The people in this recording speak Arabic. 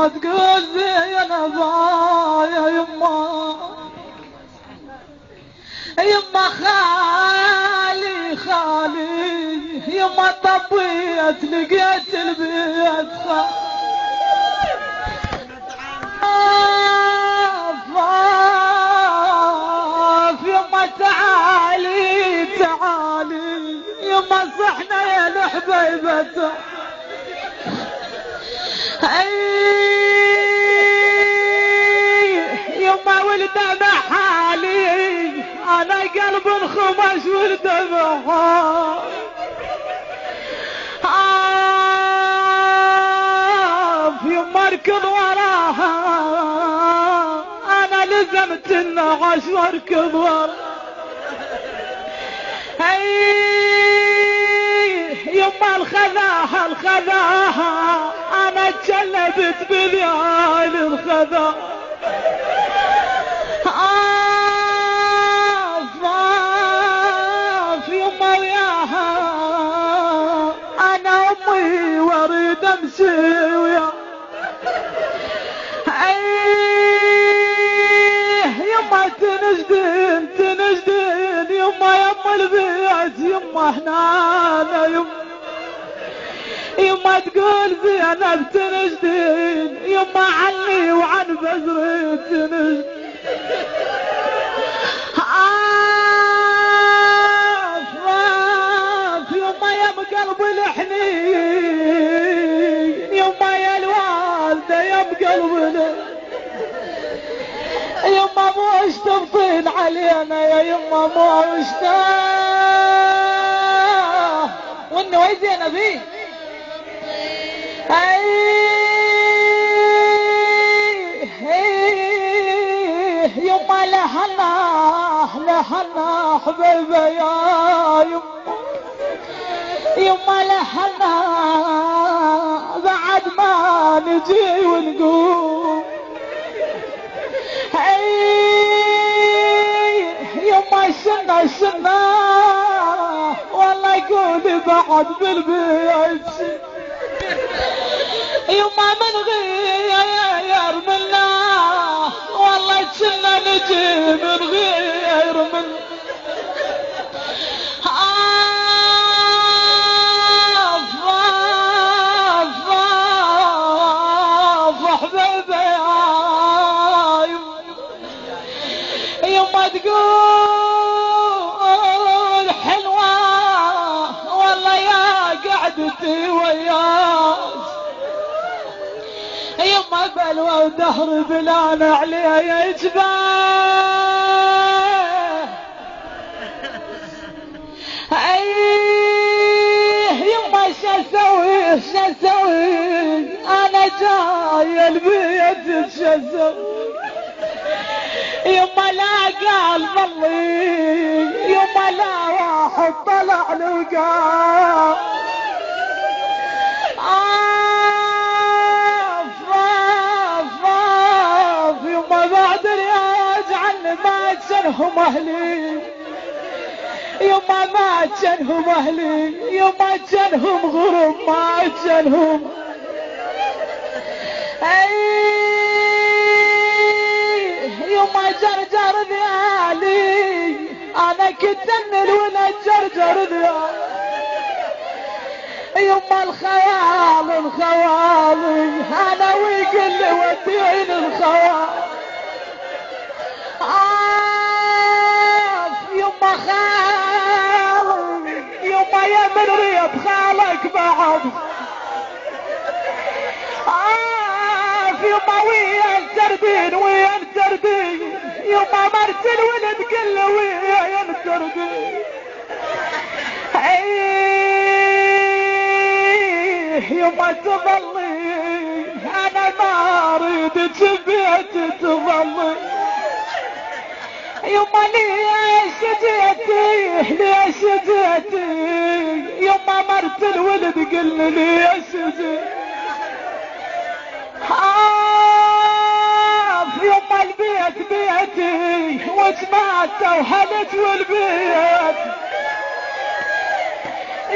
يما تقول زينب يا يما يما خالي خالي يما طبيت لقيت البيت يما تعالي تعالي يما صحنا يا الحبيبة يما ولد بحالي انا قلب انخمش ولد بحالي يما اركض وراها انا لزمت النعش واركض وراها يما الخذاها الخذاها انا تجلبت بليالي الخذا يما وياها انا امي واريد امشي وياها يما تنجدين تنجدين يما يما البيت يما هنا يما تقول زينب تنجدين يما عني وعن بزري تنجدين يما يا بقلب الحنين يما يا الوالدة يا بقلب يما موش تبطين علينا يا يما موش وانه وي زينبي يما لهنا لهنا حبيبه يا يما لهنا بعد ما نجي ونقوم يما السنة السنة والله يقول بعد بالبيت يما من غير منا والله السنة نجي من غير من يما تقول حلوة والله يا قعدتي وياك يما بلوى ودهر بلان عليه يجباه يما شسوي شسوي انا جاي البيت شسوي يما لا قال ظلي يما لا واحد طلع لقاه يما بعد رياج عني ما جنهم اهلي يما ما جنهم اهلي يما جنهم غرب ما جنهم يما جرجر ذيالي انا كنت الولد جرجر ذيالي يما الخيال الخوالي انا ويقل ودين الخوال يما خالي يما يا من ريب خالك بعد يما ويا التردين ويا التردين يما مرت الولد كله ويا التردين يما تظلي انا ما اريد بيت تظلي يما ليش جيتي ليش جيتي يما مرت الولد قلني ليش جيتي يما البيت بيتي وجمعت وهلت والبيت